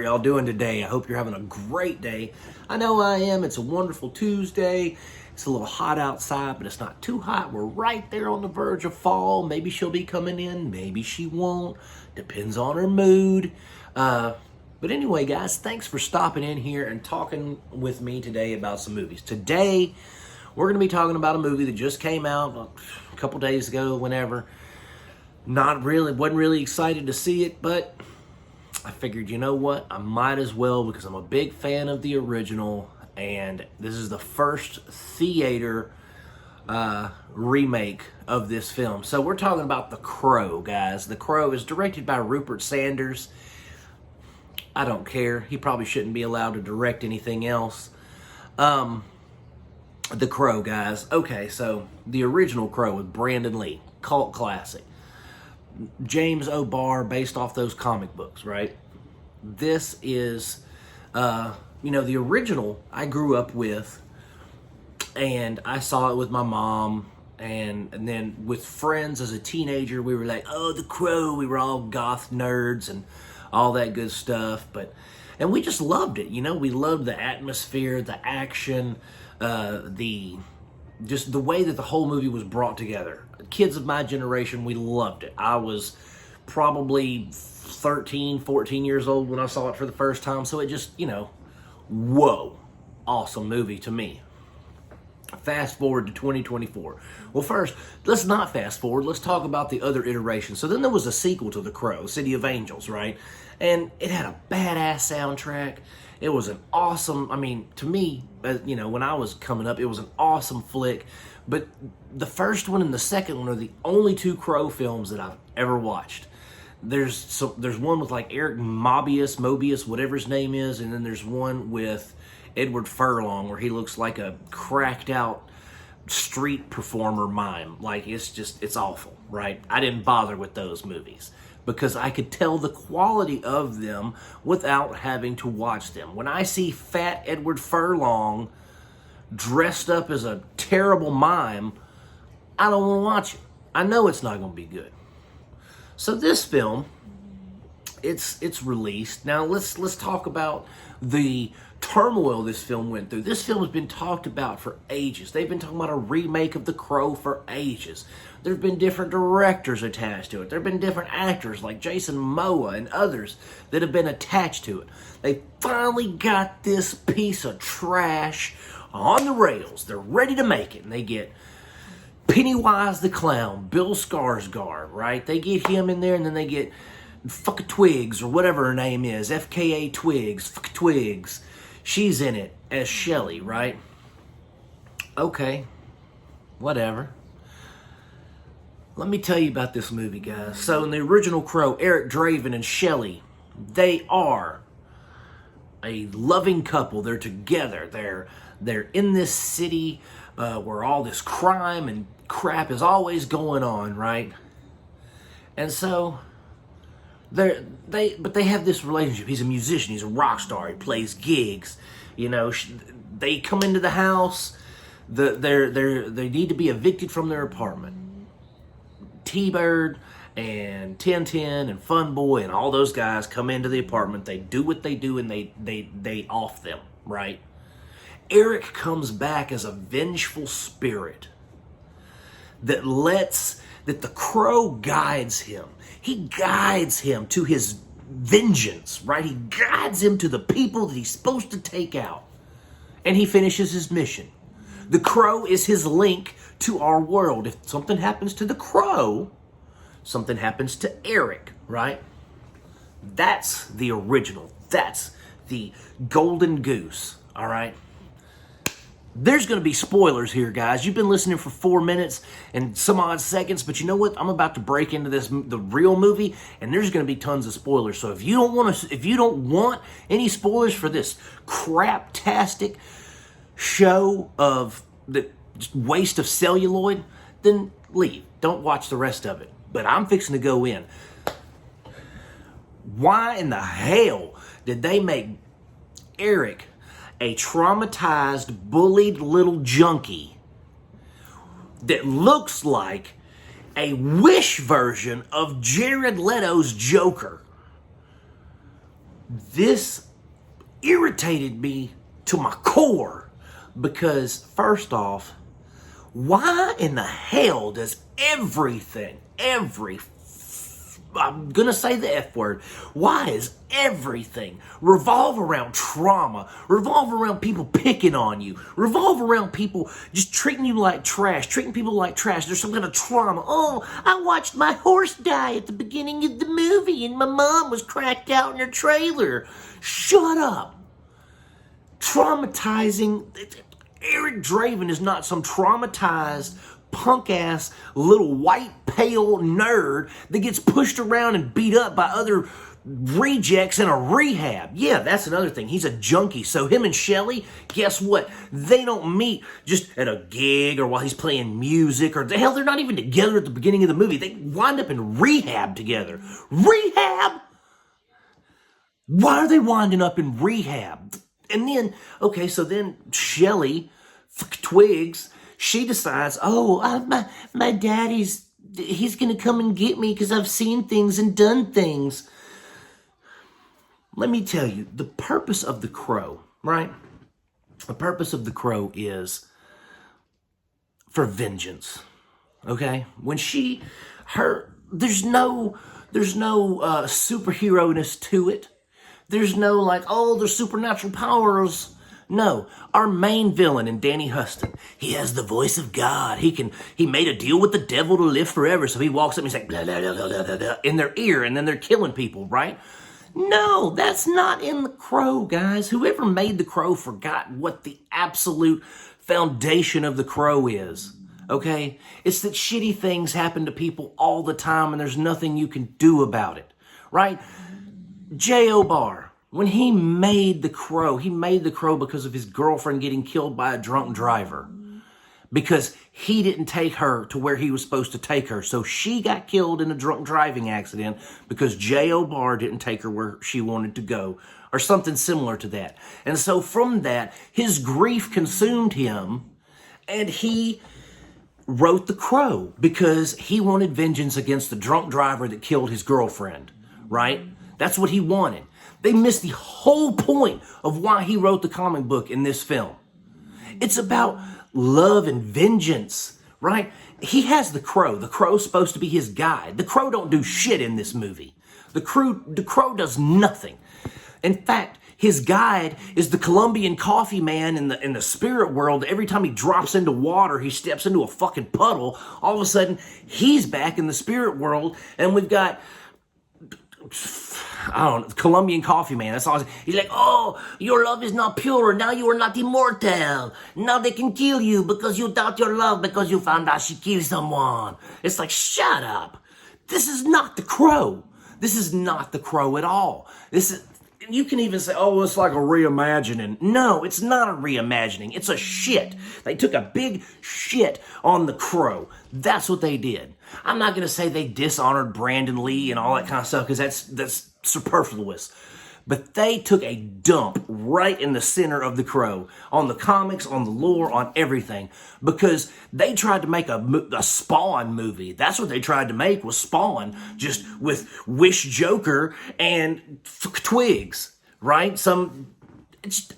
are y'all doing today? I hope you're having a great day. I know I am. It's a wonderful Tuesday. It's a little hot outside, but it's not too hot. We're right there on the verge of fall. Maybe she'll be coming in. Maybe she won't. Depends on her mood. But anyway, guys, thanks for stopping in here and talking with me today about some movies. Today, we're going to be talking about a movie that just came out a couple days ago, whenever. Wasn't really excited to see it, but I figured, you know what? I might as well, because I'm a big fan of the original, and this is the first theater remake of this film. So we're talking about The Crow, guys. The Crow is directed by Rupert Sanders. I don't care. He probably shouldn't be allowed to direct anything else. The Crow, guys. Okay, so the original Crow with Brandon Lee, cult classic. James O'Barr, based off those comic books, right? This is, the original I grew up with, and I saw it with my mom, and then with friends as a teenager, we were like, oh, The Crow. We were all goth nerds and all that good stuff, and we just loved it. We loved the atmosphere, the action, just the way that the whole movie was brought together. Kids of my generation, we loved it. I was probably 13, 14 years old when I saw it for the first time, so it just, whoa, awesome movie to me. Fast forward to 2024. Well, first, let's not fast forward. Let's talk about the other iterations. So then there was a sequel to The Crow, City of Angels, right? And it had a badass soundtrack. It was an awesome, to me, when I was coming up, it was an awesome flick. But the first one and the second one are the only two Crow films that I've ever watched. There's one with like Eric Mobius, whatever his name is, and then there's one with Edward Furlong where he looks like a cracked out street performer mime. Like, it's awful, right? I didn't bother with those movies because I could tell the quality of them without having to watch them. When I see fat Edward Furlong dressed up as a terrible mime, I don't want to watch it. I know it's not going to be good. So this film, it's released. Now let's talk about the turmoil this film went through. This film has been talked about for ages. They've been talking about a remake of The Crow for ages. There have been different directors attached to it. There have been different actors like Jason Momoa and others that have been attached to it. They finally got this piece of trash on the rails. They're ready to make it, and they get Pennywise the Clown, Bill Skarsgård, right? They get him in there, and then they get fucking Twigs, or whatever her name is, FKA Twigs, fucking Twigs. She's in it as Shelly, right? Okay, whatever. Let me tell you about this movie, guys. So in the original Crow, Eric Draven and Shelly, they are a loving couple. They're together. They're in this city where all this crime and crap is always going on, right? And so they have this relationship. He's a musician. He's a rock star. He plays gigs. They come into the house. They need to be evicted from their apartment. T-Bird and Tintin and Fun Boy and all those guys come into the apartment. They do what they do, and they off them, right? Eric comes back as a vengeful spirit that the Crow guides him. He guides him to his vengeance, right? He guides him to the people that he's supposed to take out. And he finishes his mission. The Crow is his link to our world. If something happens to the Crow, something happens to Eric, right? That's the original. That's the golden goose, all right? There's going to be spoilers here, guys. You've been listening for 4 minutes and some odd seconds, but you know what? I'm about to break into the real movie, and there's going to be tons of spoilers. So if you don't want any spoilers for this craptastic show of the waste of celluloid, then leave. Don't watch the rest of it. But I'm fixing to go in. Why in the hell did they make Eric a traumatized, bullied little junkie that looks like a Wish version of Jared Leto's Joker? This irritated me to my core because, first off, why in the hell does I'm gonna say the F word. Why is everything revolve around trauma, revolve around people picking on you, revolve around people just treating you like trash, treating people like trash? There's some kind of trauma. Oh, I watched my horse die at the beginning of the movie and my mom was cracked out in her trailer. Shut up. Traumatizing. Eric Draven is not some traumatized punk-ass little white pale nerd that gets pushed around and beat up by other rejects in a rehab. Yeah, that's another thing. He's a junkie. So him and Shelly, guess what? They don't meet just at a gig or while he's playing music, or the hell, they're not even together at the beginning of the movie. They wind up in rehab together. Rehab? Why are they winding up in rehab? And then, okay, so then Shelly Twigs, she decides, my daddy's, he's going to come and get me because I've seen things and done things. Let me tell you, the purpose of The Crow, right? The purpose of The Crow is for vengeance, okay? When there's no superhero-ness to it. There's no like, oh, there's supernatural powers. No, our main villain in Danny Huston, he has the voice of God. He made a deal with the devil to live forever. So he walks up and he's like, blah, blah, blah, blah, blah, blah, in their ear, and then they're killing people, right? No, that's not in The Crow, guys. Whoever made The Crow forgot what the absolute foundation of The Crow is, okay? It's that shitty things happen to people all the time and there's nothing you can do about it, right? J.O. Barr, when he made The Crow because of his girlfriend getting killed by a drunk driver. Because he didn't take her to where he was supposed to take her. So she got killed in a drunk driving accident because J.O. Barr didn't take her where she wanted to go. Or something similar to that. And so from that, his grief consumed him. And he wrote The Crow because he wanted vengeance against the drunk driver that killed his girlfriend. Right? That's what he wanted. They missed the whole point of why he wrote the comic book in this film. It's about love and vengeance, right? He has the Crow. The Crow's supposed to be his guide. The Crow don't do shit in this movie. The Crow does nothing. In fact, his guide is the Colombian coffee man in the spirit world. Every time he drops into water, he steps into a fucking puddle. All of a sudden, he's back in the spirit world, and we've got, I don't know, Colombian coffee man. That's all. He's like, oh, your love is not pure. Now you are not immortal. Now they can kill you because you doubt your love because you found out she killed someone. It's like, shut up. This is not The Crow. This is not The Crow at all. You can even say, oh, it's like a reimagining. No, it's not a reimagining. It's a shit. They took a big shit on The Crow. That's what they did. I'm not going to say they dishonored Brandon Lee and all that kind of stuff because that's superfluous. But they took a dump right in the center of The Crow, on the comics, on the lore, on everything, because they tried to make a Spawn movie. That's what they tried to make, was Spawn, just with Wish Joker and Twigs, right?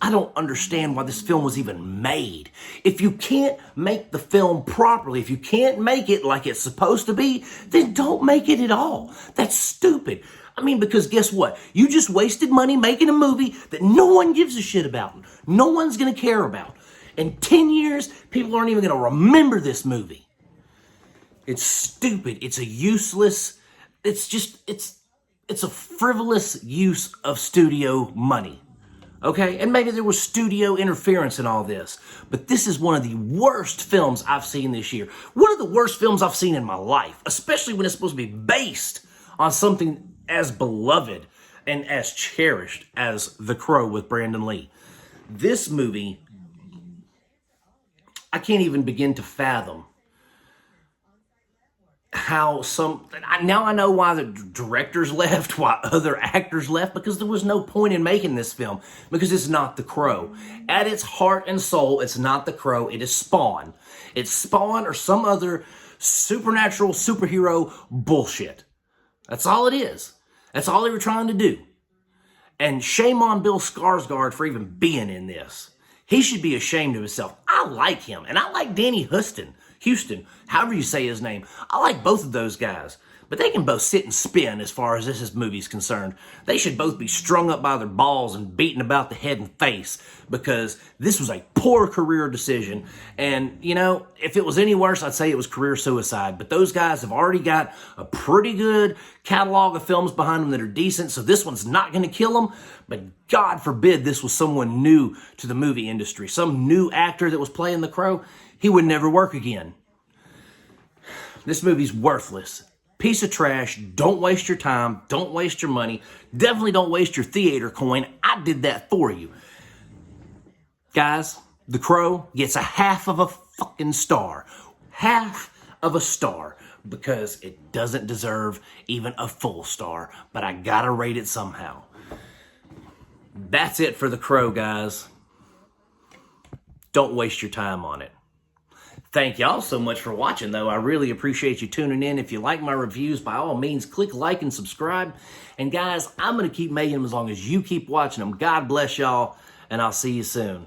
I don't understand why this film was even made. If you can't make the film properly, if you can't make it like it's supposed to be, then don't make it at all. That's stupid. I mean, because guess what? You just wasted money making a movie that no one gives a shit about. No one's going to care about. In 10 years, people aren't even going to remember this movie. It's stupid. It's a useless, it's a frivolous use of studio money. Okay? And maybe there was studio interference in all this. But this is one of the worst films I've seen this year. One of the worst films I've seen in my life. Especially when it's supposed to be based on something as beloved and as cherished as The Crow with Brandon Lee. This movie, I can't even begin to fathom how now I know why the directors left, why other actors left, because there was no point in making this film, because it's not The Crow. At its heart and soul, it's not The Crow, it is Spawn. It's Spawn or some other supernatural superhero bullshit. That's all it is. That's all they were trying to do. And shame on Bill Skarsgård for even being in this. He should be ashamed of himself. I like him, and I like Danny Houston, however you say his name. I like both of those guys. But they can both sit and spin as far as this movie's concerned. They should both be strung up by their balls and beaten about the head and face, because this was a poor career decision. And, you know, if it was any worse, I'd say it was career suicide. But those guys have already got a pretty good catalog of films behind them that are decent, so this one's not going to kill them. But God forbid this was someone new to the movie industry, some new actor that was playing the Crow. He would never work again. This movie's worthless. Piece of trash. Don't waste your time. Don't waste your money. Definitely don't waste your theater coin. I did that for you. Guys, The Crow gets a half of a fucking star. Half of a star. Because it doesn't deserve even a full star. But I gotta rate it somehow. That's it for The Crow, guys. Don't waste your time on it. Thank y'all so much for watching, though. I really appreciate you tuning in. If you like my reviews, by all means, click like and subscribe. And guys, I'm going to keep making them as long as you keep watching them. God bless y'all, and I'll see you soon.